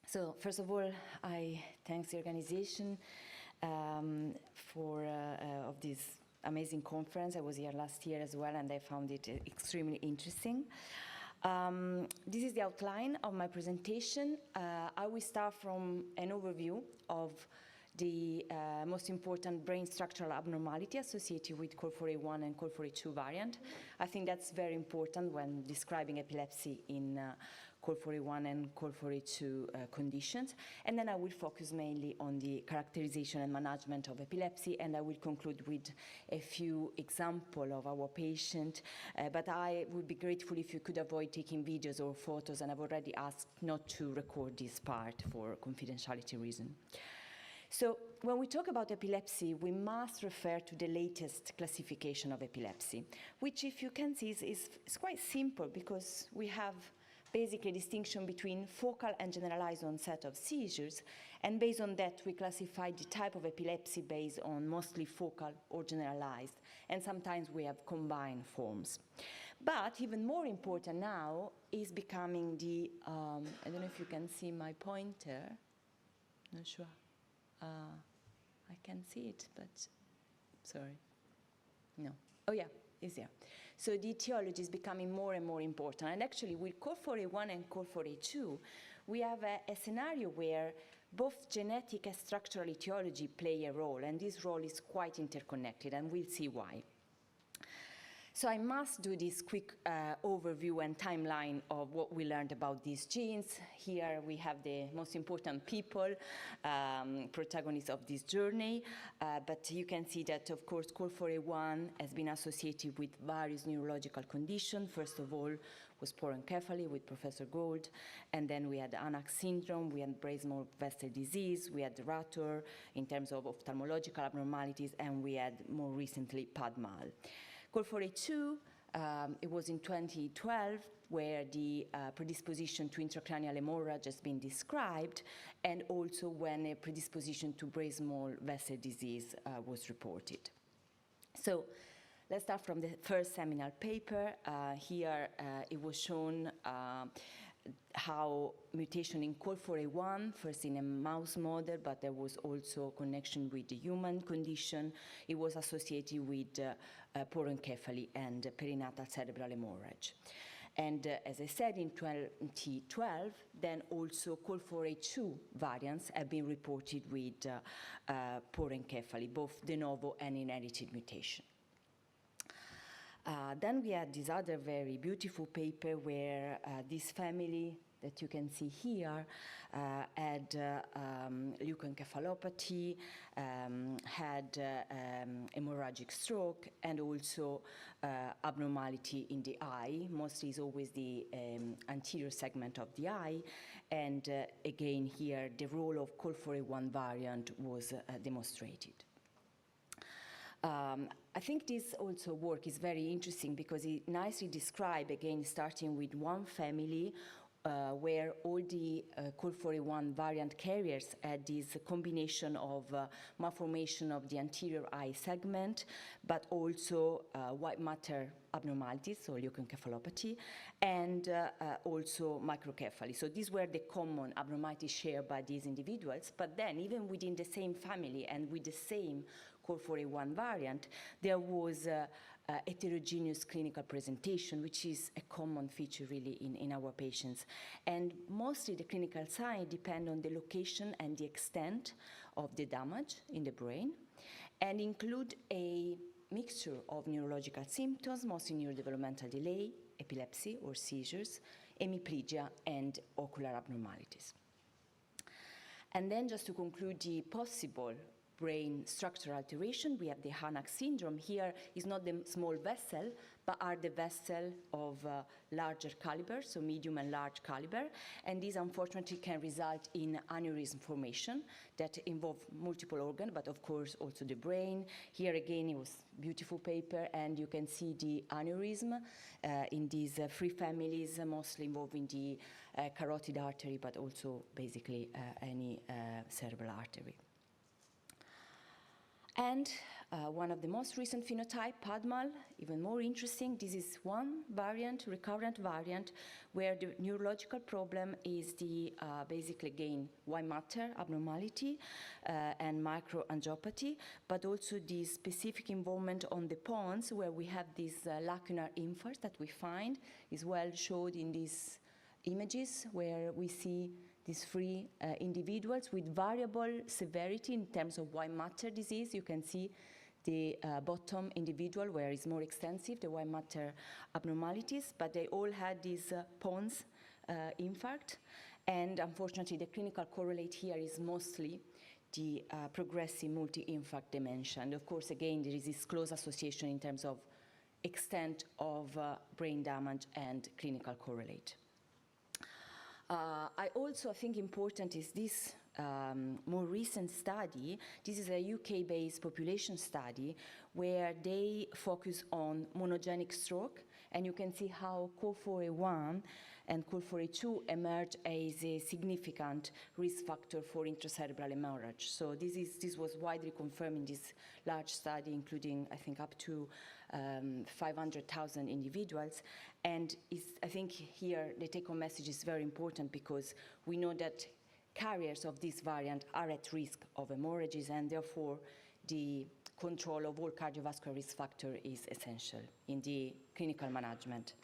So first of all, I thank the organization of this amazing conference. I was here last year as well, and I found it extremely interesting. This is the outline of my presentation. I will start from an overview of the most important brain structural abnormality associated with COL4A1 and COL4A2 variant. I think that's very important when describing epilepsy in COL4A1 and COL4A2 conditions. And then I will focus mainly on the characterization and management of epilepsy, and I will conclude with a few examples of our patient. But I would be grateful if you could avoid taking videos or photos, and I've already asked not to record this part for confidentiality reasons. So when we talk about epilepsy, we must refer to the latest classification of epilepsy, which, if you can see, is quite simple, because we have basically a distinction between focal and generalized onset of seizures, and based on that we classify the type of epilepsy based on mostly focal or generalized, and sometimes we have combined forms. But even more important now is becoming the, I don't know if you can see my pointer, not sure. I can see it, but sorry. No. Oh, yeah, it's there. So the etiology is becoming more and more important. And actually, with COL4A1 and COL4A2, we have a scenario where both genetic and structural etiology play a role, and this role is quite interconnected, and we'll see why. So I must do this quick overview and timeline of what we learned about these genes. Here we have the most important people, protagonists of this journey. But you can see that, of course, COL4A1 has been associated with various neurological conditions. First of all, was porencephaly with Professor Gold. And then we had Anach syndrome, we had Brain-Small Vessel disease, we had Rator in terms of ophthalmological abnormalities, and we had more recently PAD-MAL. COL4A2, it was in 2012 where the predisposition to intracranial hemorrhage has been described, and also when a predisposition to Brain-Small Vessel disease was reported. So let's start from the first seminal paper. Here it was shown how mutation in COL4A1, first in a mouse model, but there was also connection with the human condition. It was associated with porencephaly and perinatal cerebral hemorrhage. And as I said, in 2012, then also COL4A2 variants have been reported with porencephaly, both de novo and inherited mutation. Then we had this other very beautiful paper where this family that you can see here had leukoencephalopathy, had hemorrhagic stroke, and also abnormality in the eye. Mostly is always the anterior segment of the eye. And again here, the role of COL4A1 variant was demonstrated. I think this also work is very interesting because it nicely describes, again, starting with one family where all the COL4A1 variant carriers had this combination of malformation of the anterior eye segment, but also white matter abnormalities, so leukoencephalopathy, and also microcephaly. So these were the common abnormalities shared by these individuals. But then, even within the same family and with the same COL4A1 variant, there was heterogeneous clinical presentation, which is a common feature really in our patients. And mostly the clinical signs depend on the location and the extent of the damage in the brain, and include a mixture of neurological symptoms, mostly neurodevelopmental delay, epilepsy or seizures, hemiplegia, and ocular abnormalities. And then just to conclude the possible brain structural alteration, we have the Anach syndrome. Here is not the small vessel, but are the vessel of larger caliber, so medium and large caliber. And these unfortunately can result in aneurysm formation that involve multiple organs, but of course also the brain. Here again, it was a beautiful paper, and you can see the aneurysm in these three families, mostly involving the carotid artery, but also basically any cerebral artery. And One of the most recent phenotype, PADMAL, even more interesting. This is one variant, recurrent variant, where the neurological problem is the basically again white matter abnormality and microangiopathy, but also the specific involvement on the pons, where we have these lacunar infarcts that we find is well showed in these images, where we see these three individuals with variable severity in terms of white matter disease. You can see the bottom individual where it's more extensive, the white matter abnormalities, but they all had this pons infarct. And unfortunately, the clinical correlate here is mostly the progressive multi-infarct dementia. And of course, again, there is this close association in terms of extent of brain damage and clinical correlate. I also think important is this more recent study. This is a UK-based population study where they focus on monogenic stroke, and you can see how COL4A1 and COL4A2 emerge as a significant risk factor for intracerebral hemorrhage. So this was widely confirmed in this large study, including, I think, up to 500,000 individuals. And I think here the take-home message is very important, because we know that carriers of this variant are at risk of hemorrhages, and therefore the control of all cardiovascular risk factor is essential in the clinical management.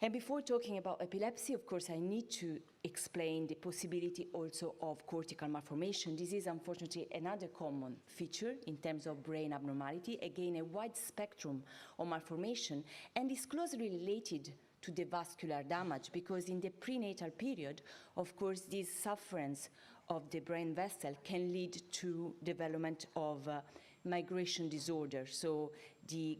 And before talking about epilepsy, of course, I need to explain the possibility also of cortical malformation. This is unfortunately another common feature in terms of brain abnormality. Again, a wide spectrum of malformation, and is closely related to the vascular damage, because in the prenatal period, of course, this sufferance of the brain vessel can lead to development of migration disorder. So the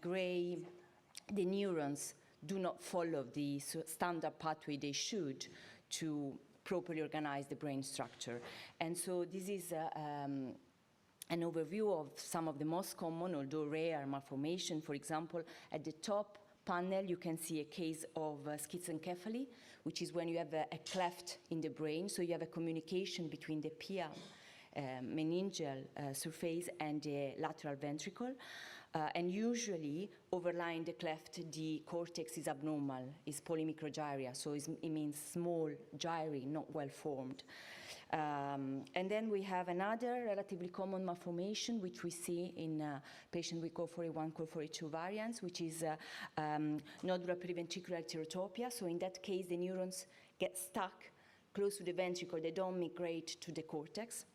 neurons do not follow the standard pathway they should to properly organize the brain structure. And so this is an overview of some of the most common, although rare, malformation. For example, at the top panel, you can see a case of schizencephaly, which is when you have a cleft in the brain. So you have a communication between the pia meningeal surface and the lateral ventricle. And usually, overlying the cleft, the cortex is abnormal, is polymicrogyria, so it means small gyri, not well formed. And then we have another relatively common malformation, which we see in patients with COL4A1, COL4A2 variants, which is nodular periventricular heterotopia. So in that case, the neurons get stuck close to the ventricle. They don't migrate to the cortex.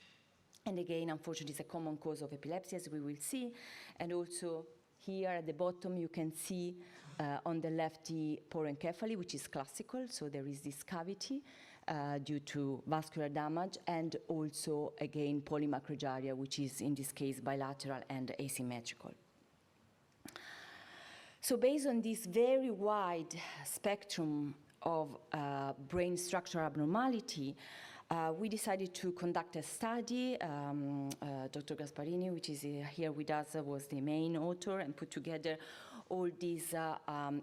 And again, unfortunately, it's a common cause of epilepsy, as we will see. And also here at the bottom, you can see on the left the porencephaly, which is classical. So there is this cavity due to vascular damage, and also, again, polymicrogyria, which is in this case bilateral and asymmetrical. So based on this very wide spectrum of brain structural abnormality, we decided to conduct a study. Dr. Gasparini, which is here with us, was the main author and put together all this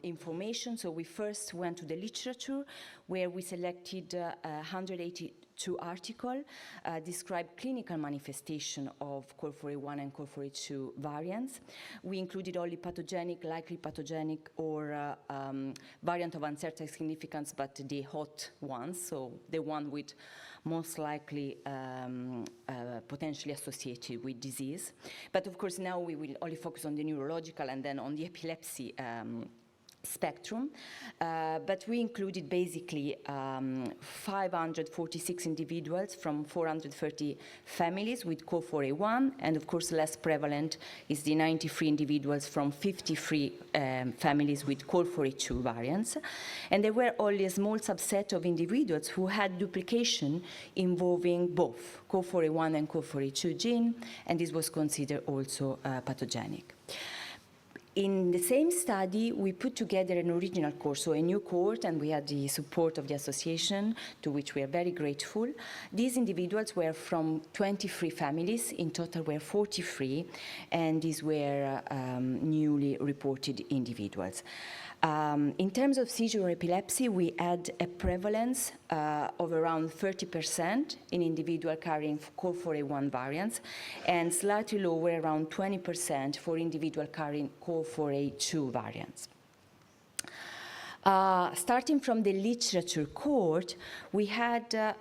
information. So we first went to the literature, where we selected 182 articles, described clinical manifestation of COL4A1 and COL4A2 variants. We included only pathogenic, likely pathogenic, or variant of uncertain significance, but the hot ones, so the one with most likely potentially associated with disease. But of course, now we will only focus on the neurological and then on the epilepsy spectrum. But we included basically 546 individuals from 430 families with COL4A1, and of course less prevalent is the 93 individuals from 53 families with COL4A2 variants. And there were only a small subset of individuals who had duplication involving both COL4A1 and COL4A2 gene, and this was considered also pathogenic. In the same study, we put together an original cohort, so a new cohort, and we had the support of the association, to which we are very grateful. These individuals were from 23 families. In total, were 43, and these were newly reported individuals. In terms of seizure or epilepsy, we had a prevalence of around 30% in individual carrying COL4A1 variants, and slightly lower, around 20% for individual carrying COL4A2 variants. Starting from the literature cohort, we had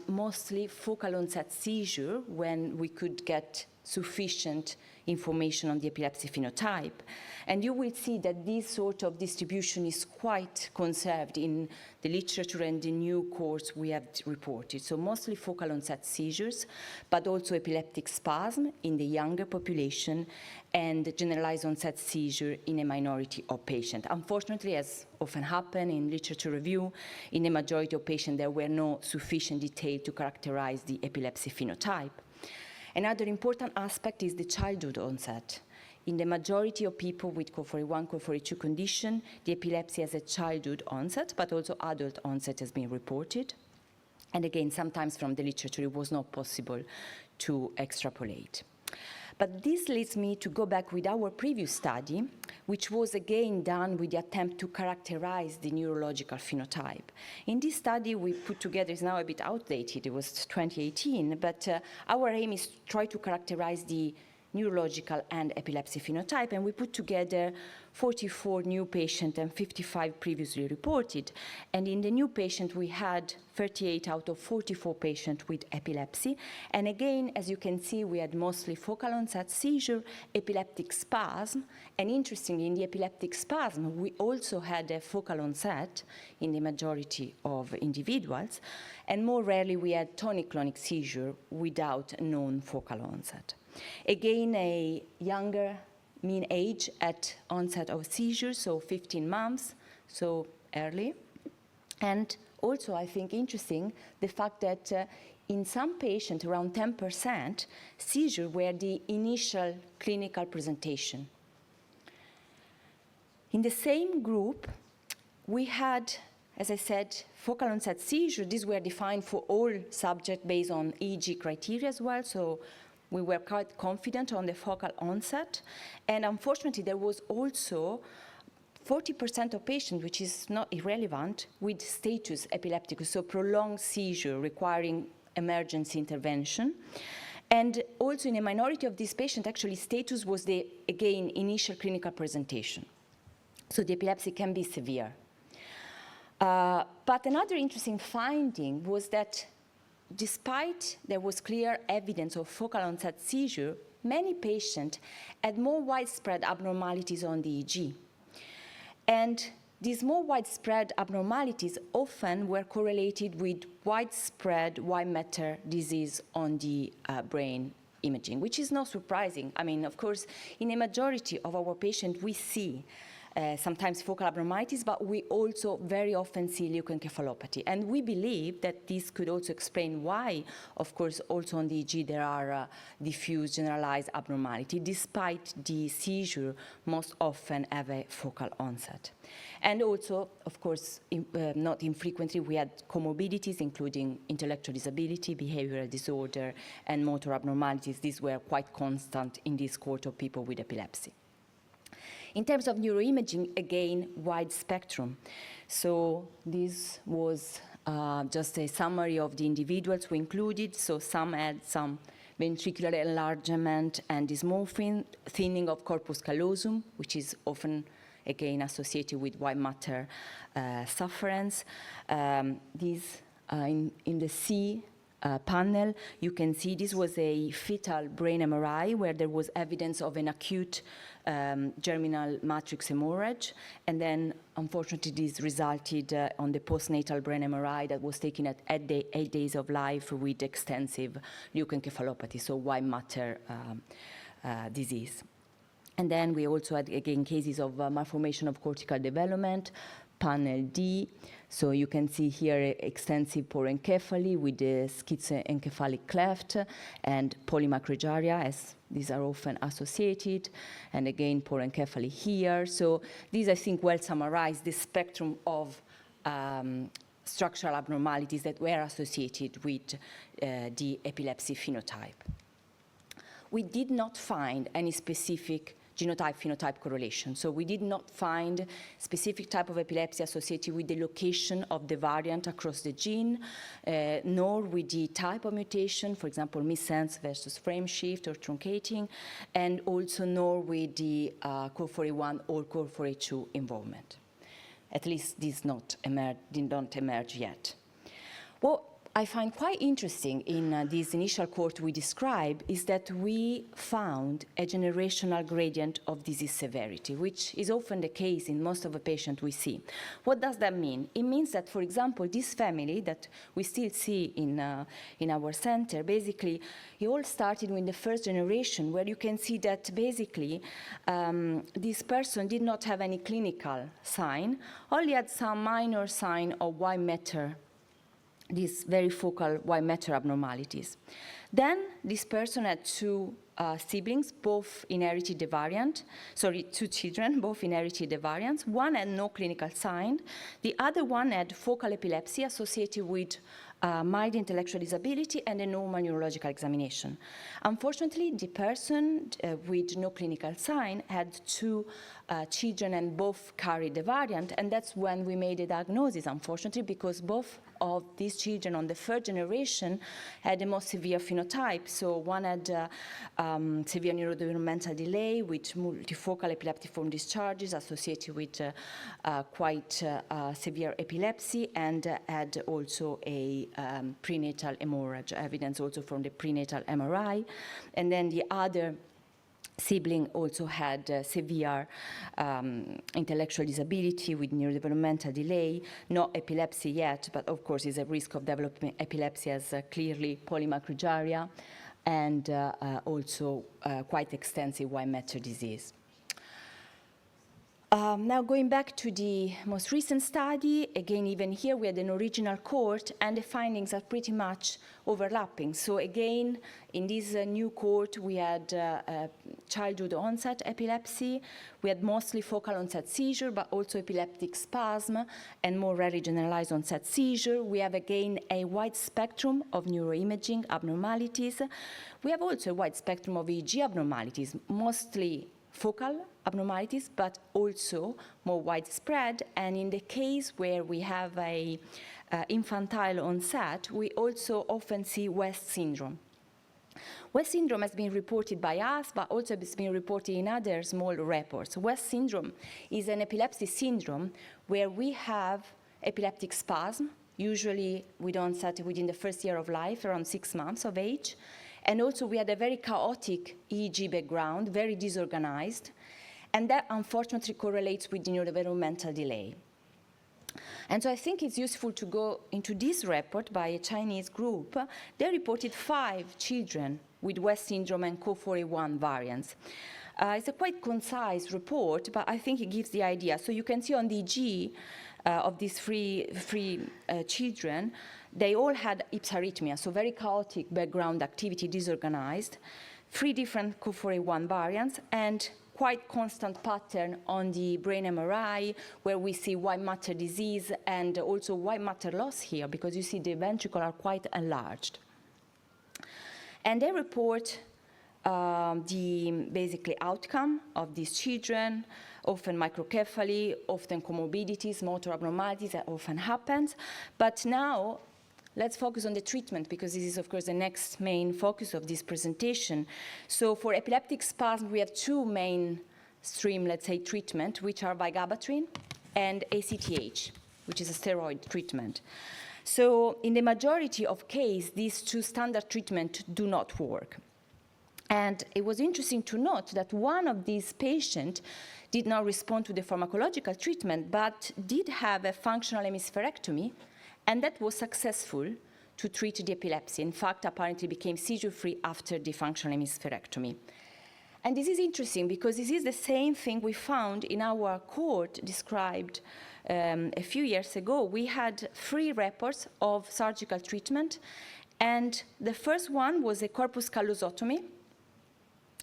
mostly focal onset seizure when we could get sufficient information on the epilepsy phenotype. And you will see that this sort of distribution is quite conserved in the literature and the new cohorts we have reported. So mostly focal onset seizures, but also epileptic spasm in the younger population and generalized onset seizure in a minority of patients. Unfortunately, as often happens in literature review, in a majority of patients there were no sufficient detail to characterize the epilepsy phenotype. Another important aspect is the childhood onset. In the majority of people with COL4A1, COL4A2 condition, the epilepsy has a childhood onset, but also adult onset has been reported. And again, sometimes from the literature, it was not possible to extrapolate. But this leads me to go back with our previous study, which was again done with the attempt to characterize the neurological phenotype. In this study we put together, it's now a bit outdated, it was 2018, but our aim is to try to characterize the neurological and epilepsy phenotype, and we put together 44 new patients and 55 previously reported. And in the new patient, we had 38 out of 44 patients with epilepsy. And again, as you can see, we had mostly focal onset seizure, epileptic spasm, and interestingly, in the epileptic spasm, we also had a focal onset in the majority of individuals, and more rarely we had tonic-clonic seizure without known focal onset. Again, a younger mean age at onset of seizures, so 15 months, so early. And also, I think interesting, the fact that in some patients, around 10%, seizures were the initial clinical presentation. In the same group, we had, as I said, focal onset seizure. These were defined for all subjects based on EEG criteria as well, so we were quite confident on the focal onset. And unfortunately, there was also 40% of patients, which is not irrelevant, with status epilepticus, so prolonged seizure requiring emergency intervention. And also in a minority of these patients, actually status was the, again, initial clinical presentation. So the epilepsy can be severe. But another interesting finding was that despite there was clear evidence of focal onset seizure, many patients had more widespread abnormalities on the EEG. And these more widespread abnormalities often were correlated with widespread white matter disease on the brain imaging, which is not surprising. I mean, of course, in a majority of our patients, we see sometimes focal abnormalities, but we also very often see leukoencephalopathy. And we believe that this could also explain why, of course, also on the EEG there are diffuse generalized abnormality, despite the seizure most often have a focal onset. And also, of course, not infrequently, we had comorbidities, including intellectual disability, behavioral disorder, and motor abnormalities. These were quite constant in this cohort of people with epilepsy. In terms of neuroimaging, again, wide spectrum. So this was just a summary of the individuals we included. So some had some ventricular enlargement and dysmorphia, thinning of corpus callosum, which is often, again, associated with white matter sufferance. These in the C panel, you can see this was a fetal brain MRI where there was evidence of an acute germinal matrix hemorrhage, and then unfortunately this resulted on the postnatal brain MRI that was taken at 8 days of life with extensive leukoencephalopathy, so white matter disease. And then we also had, again, cases of malformation of cortical development, panel D. So you can see here extensive porencephaly with the schizoencephalic cleft and polymacrogyria, as these are often associated, and again porencephaly here. So these, I think, well summarize the spectrum of structural abnormalities that were associated with the epilepsy phenotype. We did not find any specific genotype-phenotype correlation. So we did not find specific type of epilepsy associated with the location of the variant across the gene, nor with the type of mutation, for example, missense versus frame shift or truncating, and also nor with the COL4A1 or COL4A2 involvement. At least these did not emerge yet. What I find quite interesting in this initial cohort we describe is that we found a generational gradient of disease severity, which is often the case in most of the patients we see. What does that mean? It means that, for example, this family that we still see in our center, basically, it all started with the first generation, where you can see that basically this person did not have any clinical sign, only had some minor sign of white matter, these very focal white matter abnormalities. Then this person had two siblings, both inherited the variant, two children, both inherited the variants. One had no clinical sign. The other one had focal epilepsy associated with mild intellectual disability and a normal neurological examination. Unfortunately, the person with no clinical sign had two children and both carried the variant, and that's when we made a diagnosis, unfortunately, because both of these children on the third generation had a more severe phenotype. So one had severe neurodevelopmental delay with multifocal epileptiform discharges associated with quite severe epilepsy, and had also a prenatal hemorrhage, evidence also from the prenatal MRI. And then the other sibling also had severe intellectual disability with neurodevelopmental delay, not epilepsy yet, but of course is a risk of developing epilepsy as clearly polymicrogyria, and also quite extensive white matter disease. Now going back to the most recent study, again, even here we had an original cohort and the findings are pretty much overlapping. So again, in this new cohort, we had childhood onset epilepsy. We had mostly focal onset seizure, but also epileptic spasm and more rarely generalized onset seizure. We have again a wide spectrum of neuroimaging abnormalities. We have also a wide spectrum of EEG abnormalities, mostly focal abnormalities, but also more widespread. And in the case where we have a infantile onset, we also often see West syndrome. West syndrome has been reported by us, but also has been reported in other small reports. West syndrome is an epilepsy syndrome where we have epileptic spasm, usually with onset within the first year of life, around 6 months of age. And also we had a very chaotic EEG background, very disorganized, and that unfortunately correlates with the neurodevelopmental delay. And so I think it's useful to go into this report by a Chinese group. They reported 5 children with West syndrome and COL4A1 variants. It's a quite concise report, but I think it gives the idea. So you can see on the EEG of these three children, they all had hypsarrhythmia, so very chaotic background activity, disorganized, 3 different COL4A1 variants, and quite constant pattern on the brain MRI, where we see white matter disease and also white matter loss here, because you see the ventricles are quite enlarged. And they report the basically outcome of these children, often microcephaly, often comorbidities, motor abnormalities, that often happens. But now, let's focus on the treatment, because this is, of course, the next main focus of this presentation. So for epileptic spasm, we have 2 mainstream, let's say, treatment, which are vigabatrin and ACTH, which is a steroid treatment. So in the majority of cases, these 2 standard treatments do not work. And it was interesting to note that one of these patients did not respond to the pharmacological treatment, but did have a functional hemispherectomy, and that was successful to treat the epilepsy. In fact, apparently became seizure-free after the functional hemispherectomy. And this is interesting because this is the same thing we found in our cohort described a few years ago. We had 3 reports of surgical treatment, and the first one was a corpus callosotomy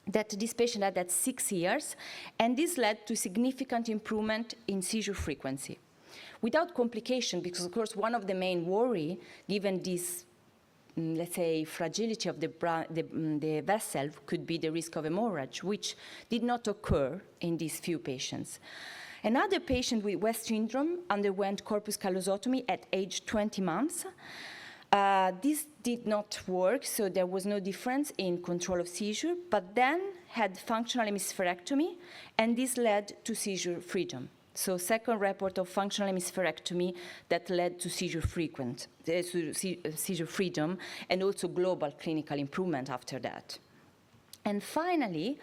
that this patient had at 6 years, and this led to significant improvement in seizure frequency, without complication, because of course one of the main worry, given this let's say, fragility of the vessel could be the risk of hemorrhage, which did not occur in these few patients. Another patient with West syndrome underwent corpus callosotomy at age 20 months. This did not work, so there was no difference in control of seizure, but then had functional hemispherectomy, and this led to seizure freedom. So second report of functional hemispherectomy that led to seizure freedom, and also global clinical improvement after that. And finally,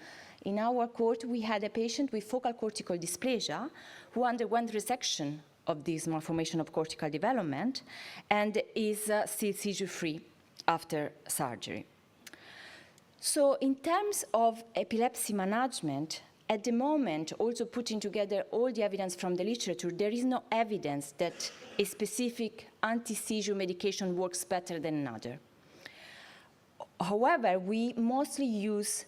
in our court, we had a patient with focal cortical dysplasia who underwent resection of this malformation of cortical development and is still seizure-free after surgery. So in terms of epilepsy management, at the moment, also putting together all the evidence from the literature, there is no evidence that a specific anti-seizure medication works better than another. However, we mostly use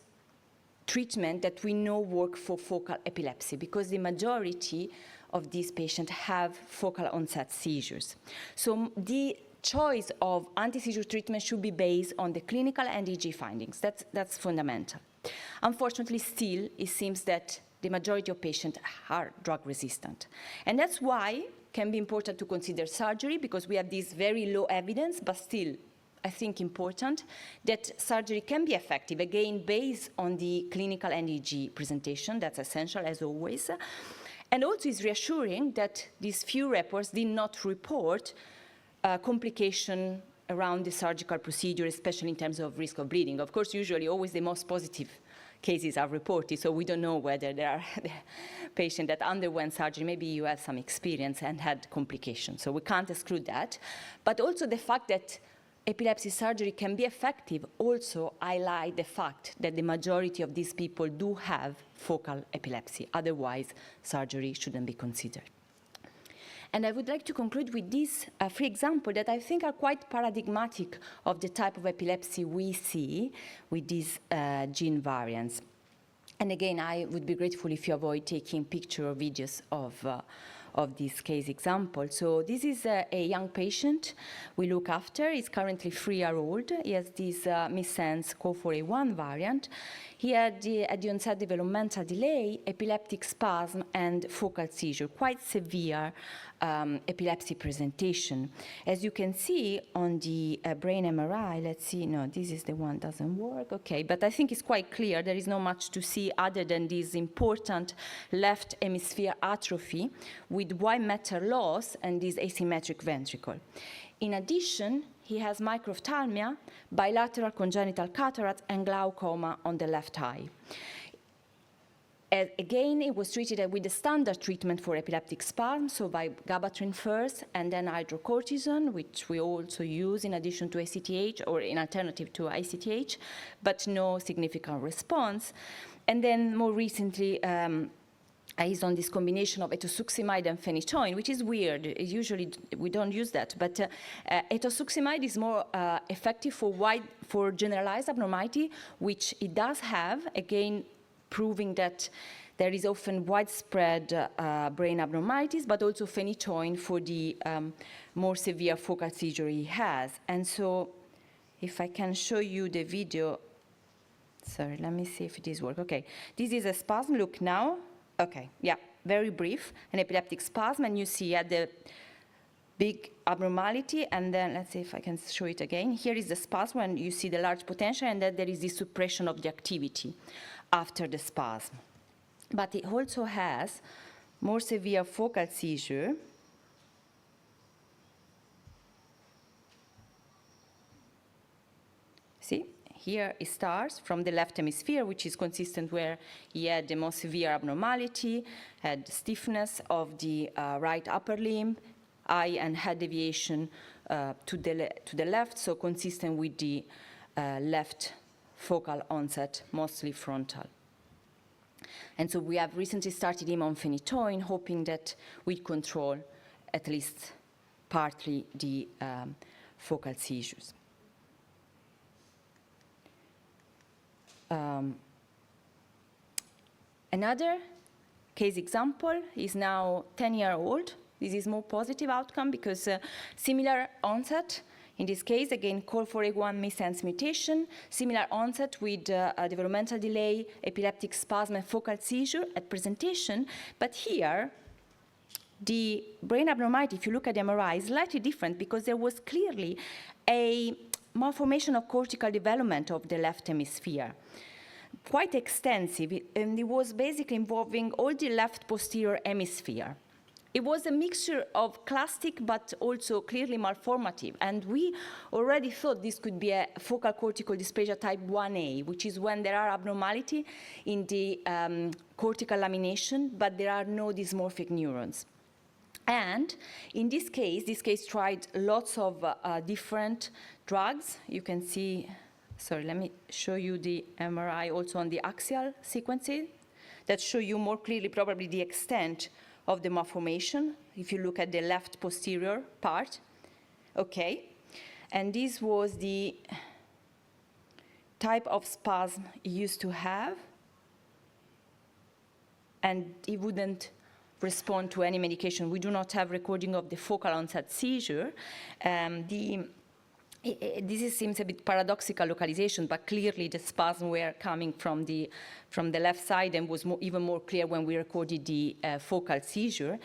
treatment that we know work for focal epilepsy because the majority of these patients have focal onset seizures. So the choice of anti-seizure treatment should be based on the clinical and EEG findings. That's fundamental. Unfortunately, still, it seems that the majority of patients are drug resistant. And that's why it can be important to consider surgery, because we have this very low evidence, but still, I think important, that surgery can be effective, again, based on the clinical and EEG presentation. That's essential, as always. And also it's reassuring that these few reports did not report complication around the surgical procedure, especially in terms of risk of bleeding. Of course, usually always the most positive cases are reported, so we don't know whether there are patients that underwent surgery. Maybe you have some experience and had complications, so we can't exclude that. But also the fact that epilepsy surgery can be effective also highlight the fact that the majority of these people do have focal epilepsy. Otherwise, surgery shouldn't be considered. And I would like to conclude with these three examples that I think are quite paradigmatic of the type of epilepsy we see with these gene variants. And again, I would be grateful if you avoid taking pictures or videos of this case example. So this is a young patient we look after. He's currently 3-year-old. He has this missense COL4A1 variant. He had, at the onset, developmental delay, epileptic spasm, and focal seizure, quite severe epilepsy presentation. As you can see on the brain MRI, let's see, no, this is the one that doesn't work, okay, but I think it's quite clear. There is not much to see other than this important left hemisphere atrophy with white matter loss and this asymmetric ventricle. In addition, he has microphthalmia, bilateral congenital cataracts, and glaucoma on the left eye. Again, it was treated with the standard treatment for epileptic spasm, so by gabapentin first, and then hydrocortisone, which we also use in addition to ACTH or in alternative to ACTH, but no significant response. And then more recently, is on this combination of etosuximide and phenytoin, which is weird. Usually we don't use that, but etosuximide is more effective for generalized abnormality, which it does have, again, proving that there is often widespread brain abnormalities, but also phenytoin for the more severe focal seizure he has. And so if I can show you the video, sorry, let me see if this works. Okay, this is a spasm, look now. Okay, yeah, very brief, an epileptic spasm, and you see the big abnormality, and then let's see if I can show it again. Here is the spasm, and you see the large potential, and then there is the suppression of the activity after the spasm. But it also has more severe focal seizure. See? Here it starts from the left hemisphere, which is consistent where he had the most severe abnormality, had stiffness of the right upper limb, eye and head deviation to the left, so consistent with the left focal onset, mostly frontal. And so we have recently started him on phenytoin, hoping that we control at least partly the focal seizures. Another case example is now 10-year-old. This is more positive outcome because similar onset In this case, again, COL4A1 missense mutation, similar onset with a developmental delay, epileptic spasm, and focal seizure at presentation. But here, the brain abnormality, if you look at the MRI, is slightly different because there was clearly a malformation of cortical development of the left hemisphere, quite extensive, and it was basically involving all the left posterior hemisphere. It was a mixture of classic but also clearly malformative, and we already thought this could be a focal cortical dysplasia type 1A, which is when there are abnormality in the cortical lamination, but there are no dysmorphic neurons. And in this case tried lots of different drugs. You can see, sorry, let me show you the MRI also on the axial sequences that show you more clearly probably the extent of the malformation, if you look at the left posterior part. Okay, and this was the type of spasm he used to have, and he wouldn't respond to any medication. We do not have recording of the focal onset seizure. This seems a bit paradoxical localization, but clearly the spasms were coming from the left side and was even more clear when we recorded the focal seizure.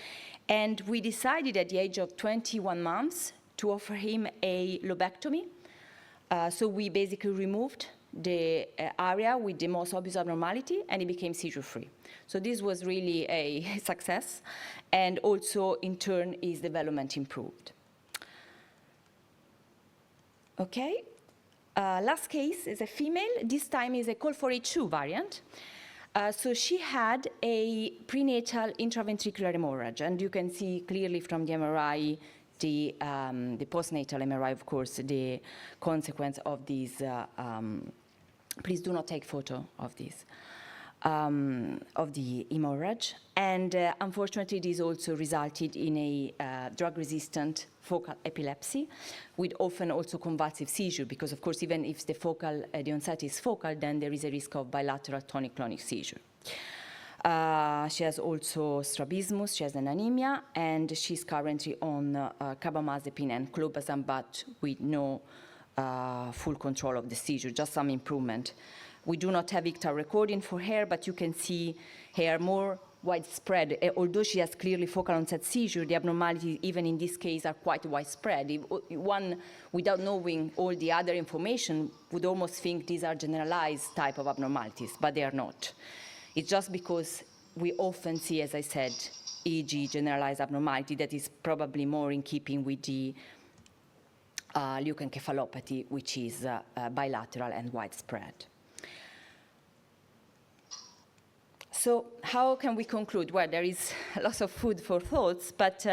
And we decided at the age of 21 months to offer him a lobectomy. So we basically removed the area with the most obvious abnormality, and he became seizure-free. So this was really a success, and also in turn his development improved. Okay, last case is a female. This time is a COL4A2 variant. So she had a prenatal intraventricular hemorrhage, and you can see clearly from the MRI, the postnatal MRI, of course, the consequence of these. Please do not take photo of this, of the hemorrhage. And unfortunately, this also resulted in a drug-resistant focal epilepsy, with often also convulsive seizure, because of course, even if the onset is focal, then there is a risk of bilateral tonic-clonic seizure. She has also strabismus, she has an anemia, and she's currently on carbamazepine and clobazam, but with no full control of the seizure, just some improvement. We do not have ICTA recording for her, but you can see here more widespread. Although she has clearly focal onset seizure, the abnormalities, even in this case, are quite widespread. One, without knowing all the other information, would almost think these are generalized type of abnormalities, but they are not. It's just because we often see, as I said, EEG generalized abnormality that is probably more in keeping with the leukoencephalopathy, which is bilateral and widespread. So how can we conclude? Well, there is lots of food for thoughts, but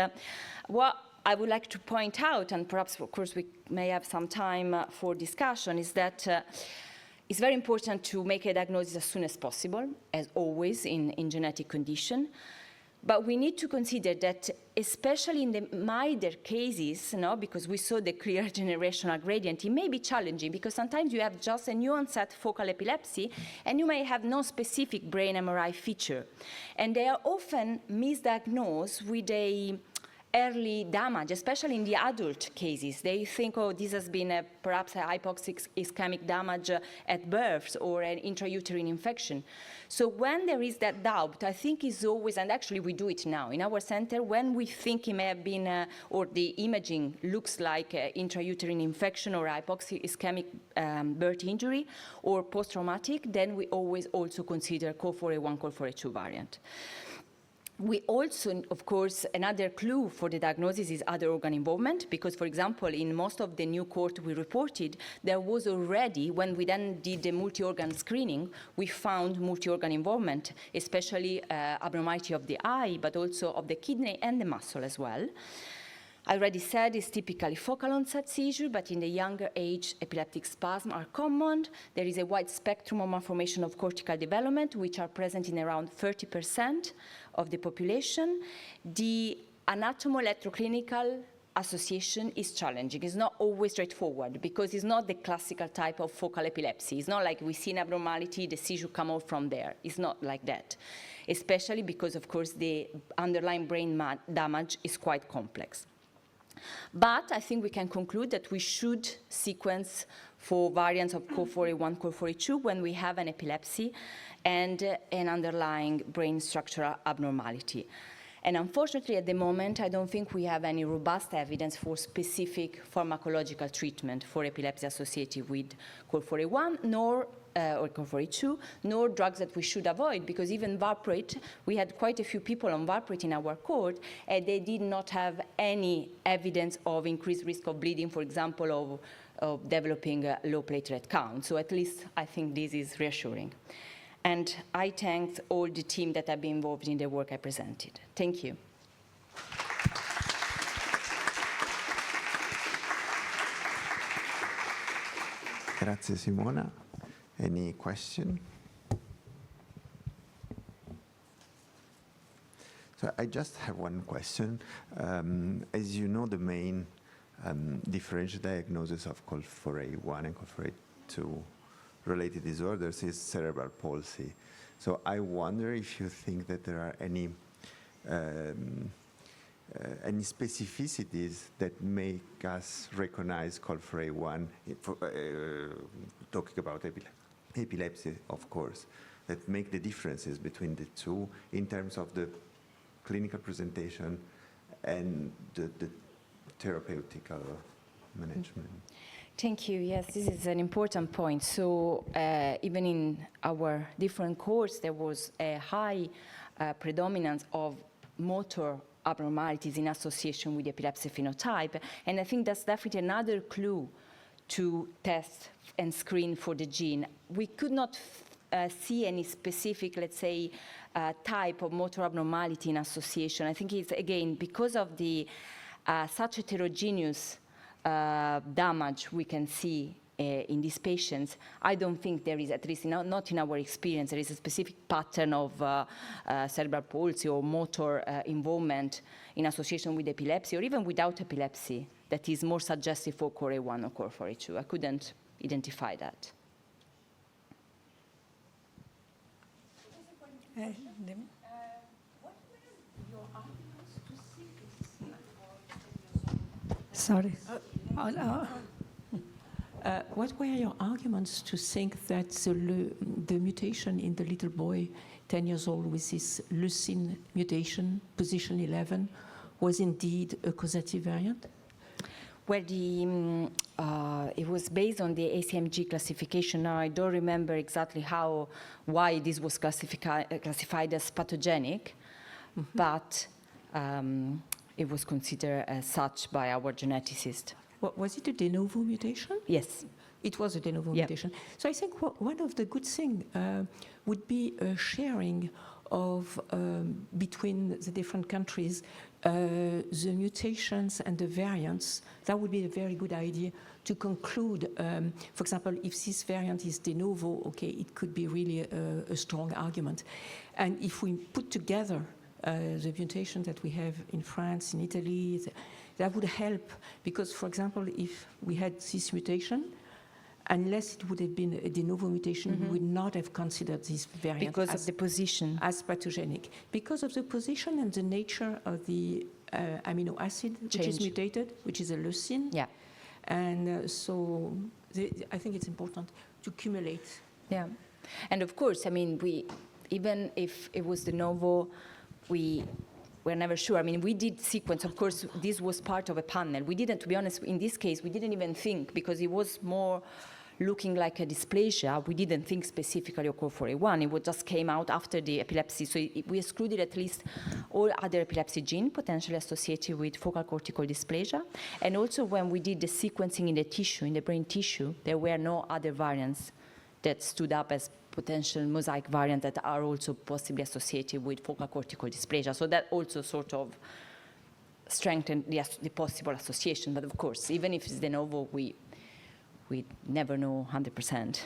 what I would like to point out, and perhaps, of course, we may have some time for discussion, is that it's very important to make a diagnosis as soon as possible, as always in genetic condition. But we need to consider that, especially in the milder cases, because we saw the clear generational gradient, it may be challenging because sometimes you have just a new onset focal epilepsy and you may have no specific brain MRI feature. And they are often misdiagnosed with a early damage, especially in the adult cases. They think, oh, this has been perhaps a hypoxic ischemic damage at birth or an intrauterine infection. So when there is that doubt, I think is always, and actually we do it now in our center, when we think it may have been, or the imaging looks like intrauterine infection or hypoxic ischemic birth injury or post-traumatic, then we always also consider COL4A1, COL4A2 variant. We also, of course, another clue for the diagnosis is other organ involvement, because, for example, in most of the new cohort we reported, there was already, when we then did the multi-organ screening, we found multi-organ involvement, especially abnormality of the eye, but also of the kidney and the muscle as well. I already said it's typically focal onset seizure, but in the younger age, epileptic spasms are common. There is a wide spectrum of malformation of cortical development, which are present in around 30% of the population. The anatomo-electroclinical association is challenging. It's not always straightforward because it's not the classical type of focal epilepsy. It's not like we see an abnormality, the seizure come out from there. It's not like that, especially because, of course, the underlying brain damage is quite complex. But I think we can conclude that we should sequence for variants of COL4A1, COL4A2 when we have an epilepsy and an underlying brain structural abnormality. And unfortunately, at the moment, I don't think we have any robust evidence for specific pharmacological treatment for epilepsy associated with COL4A1, nor or COL4A2, nor drugs that we should avoid, because even valproate, we had quite a few people on valproate in our court, and they did not have any evidence of increased risk of bleeding, for example, of developing a low platelet count. So at least I think this is reassuring. And I thank all the team that have been involved in the work I presented. Thank you. Grazie, Simona. Any question? So I just have one question. As you know, the main differential diagnosis of COL4A1 and COL4A2 related disorders is cerebral palsy. So I wonder if you think that there are any specificities that make us recognize COL4A1, talking about epilepsy, of course, that make the differences between the two in terms of the clinical presentation and the therapeutical management. Thank you. Yes, this is an important point. So even in our different courts, there was a high predominance of motor abnormalities in association with the epilepsy phenotype. And I think that's definitely another clue to test and screen for the gene. We could not see any specific, let's say, type of motor abnormality in association. I think it's, again, because of the such heterogeneous damage we can see in these patients, I don't think there is, at least not in our experience, there is a specific pattern of cerebral palsy or motor involvement in association with epilepsy, or even without epilepsy, that is more suggestive for COL4A1 or COL4A2. I couldn't identify that. Sorry. What were your arguments to think that the mutation in the little boy, 10 years old, with this leucine mutation, position 11, was indeed a causative variant? Well, it was based on the ACMG classification. Now, I don't remember exactly why this was classified as pathogenic, but it was considered as such by our geneticist. Was it a de novo mutation? Yes. It was a de novo mutation. So I think one of the good things would be a sharing of, between the different countries, the mutations and the variants. That would be a very good idea to conclude. For example, if this variant is de novo, okay, it could be really a strong argument. And if we put together the mutations that we have in France, in Italy, that would help, because, for example, if we had this mutation, unless it would have been a de novo mutation, we would not have considered this variant because of the position as pathogenic. Because of the position and the nature of the amino acid which is mutated, which is a leucine. Yeah. And so I think it's important to accumulate. Yeah. And of course, I mean, even if it was de novo, we're never sure. I mean, we did sequence. Of course, this was part of a panel. We didn't, to be honest, in this case, we didn't even think, because it was more looking like a dysplasia. We didn't think specifically of COL4A1. It just came out after the epilepsy. So we excluded at least all other epilepsy genes potentially associated with focal cortical dysplasia. And also when we did the sequencing in the tissue, in the brain tissue, there were no other variants that stood up as potential mosaic variants that are also possibly associated with focal cortical dysplasia. So that also sort of strengthened the possible association. But of course, even if it's de novo, we never know 100%.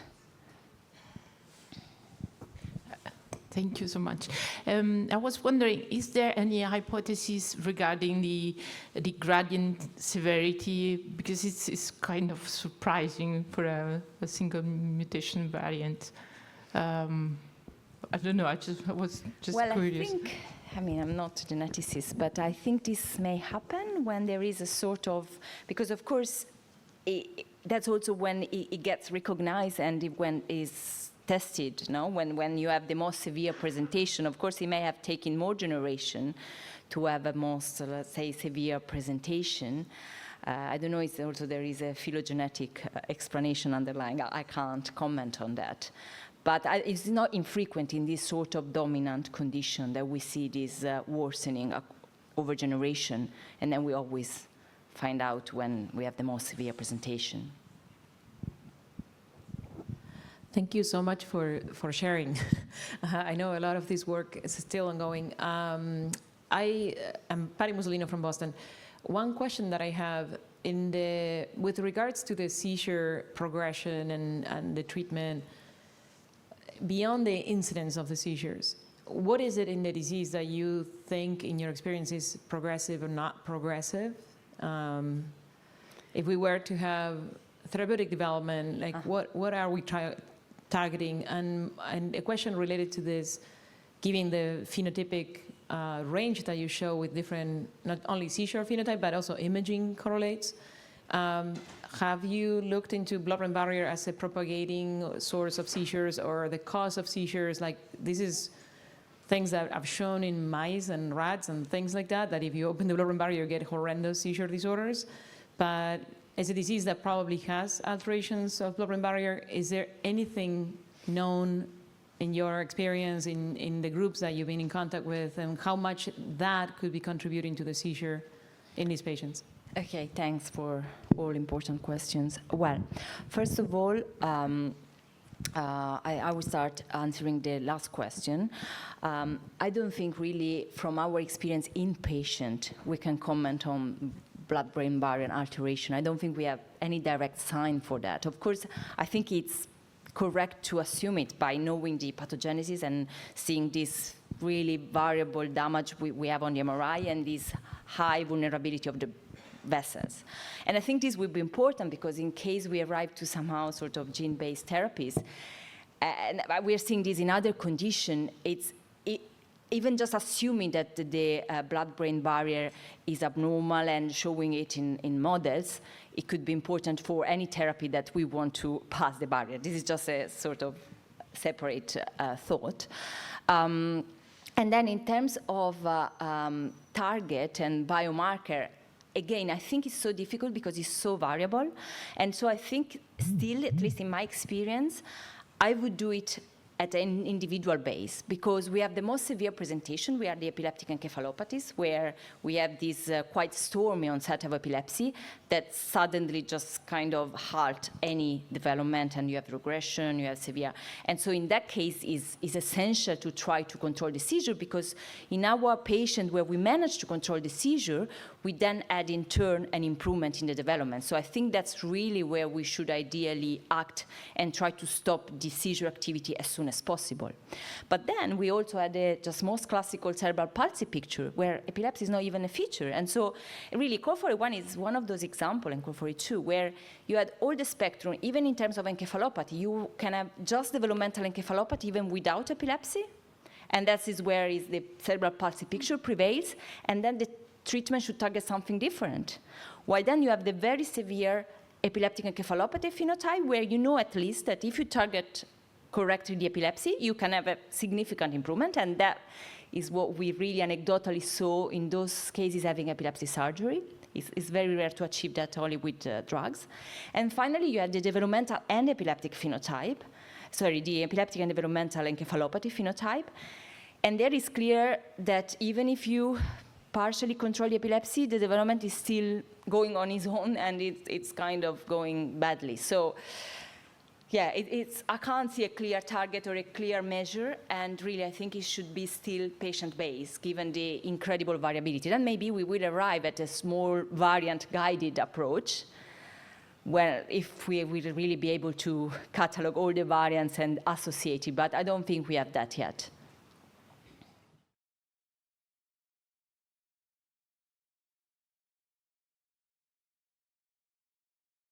Thank you so much. I was wondering, is there any hypothesis regarding the gradient severity? Because it's kind of surprising for a single mutation variant. I don't know, I was just curious. Well, I think I mean, I'm not a geneticist, but I think this may happen when there is a sort of, because of course, that's also when it gets recognized and when it's tested, no? When you have the most severe presentation, of course, it may have taken more generation to have a most, let's say, severe presentation. I don't know if also there is a phylogenetic explanation underlying. I can't comment on that. But it's not infrequent in this sort of dominant condition that we see this worsening over generation, and then we always find out when we have the most severe presentation. Thank you so much for sharing. I know a lot of this work is still ongoing. I am Patty Mussolino from Boston. One question that I have with regards to the seizure progression and the treatment, beyond the incidence of the seizures, what is it in the disease that you think, in your experience, is progressive or not progressive? If we were to have therapeutic development, like what are we targeting? And a question related to this, given the phenotypic range that you show with different, not only seizure phenotype, but also imaging correlates. Have you looked into blood-brain barrier as a propagating source of seizures or the cause of seizures? Like, this is things that I've shown in mice and rats and things like that, that if you open the blood-brain barrier, you get horrendous seizure disorders. But it's a disease that probably has alterations of blood-brain barrier. Is there anything known in your experience in the groups that you've been in contact with, and how much that could be contributing to the seizure in these patients? Okay, thanks for all important questions. Well, first of all, I will start answering the last question. I don't think really, from our experience in patient, we can comment on blood-brain barrier alteration. I don't think we have any direct sign for that. Of course, I think it's correct to assume it by knowing the pathogenesis and seeing this really variable damage we have on the MRI and this high vulnerability of the vessels. And I think this will be important because in case we arrive to somehow sort of gene-based therapies, and we're seeing this in other conditions, even just assuming that the blood-brain barrier is abnormal and showing it in models, it could be important for any therapy that we want to pass the barrier. This is just a sort of separate thought. And then in terms of target and biomarker, again, I think it's so difficult because it's so variable. And so I think still, at least in my experience, I would do it at an individual base, because we have the most severe presentation. We are the epileptic encephalopathies, where we have this quite stormy onset of epilepsy that suddenly just kind of halt any development, and you have regression, you have severe. And so in that case, it's essential to try to control the seizure, because in our patient where we manage to control the seizure, we then add in turn an improvement in the development. So I think that's really where we should ideally act and try to stop the seizure activity as soon as possible. But then we also had a just most classical cerebral palsy picture where epilepsy is not even a feature. And so really COL4A1 is one of those examples, and COL4A2, where you had all the spectrum, even in terms of encephalopathy. You can have just developmental encephalopathy even without epilepsy. And that is where the cerebral palsy picture prevails. And then the treatment should target something different. While then you have the very severe epileptic encephalopathy phenotype, where you know at least that if you target correctly the epilepsy, you can have a significant improvement, and that is what we really anecdotally saw in those cases having epilepsy surgery. It's very rare to achieve that only with drugs. And finally, you have the developmental and epileptic phenotype, the epileptic and developmental encephalopathy phenotype. And there is clear that even if you partially control the epilepsy, the development is still going on its own, and it's kind of going badly. So yeah, I can't see a clear target or a clear measure, and really I think it should be still patient-based, given the incredible variability. Then maybe we will arrive at a small variant-guided approach, where if we will really be able to catalog all the variants and associate it, but I don't think we have that yet.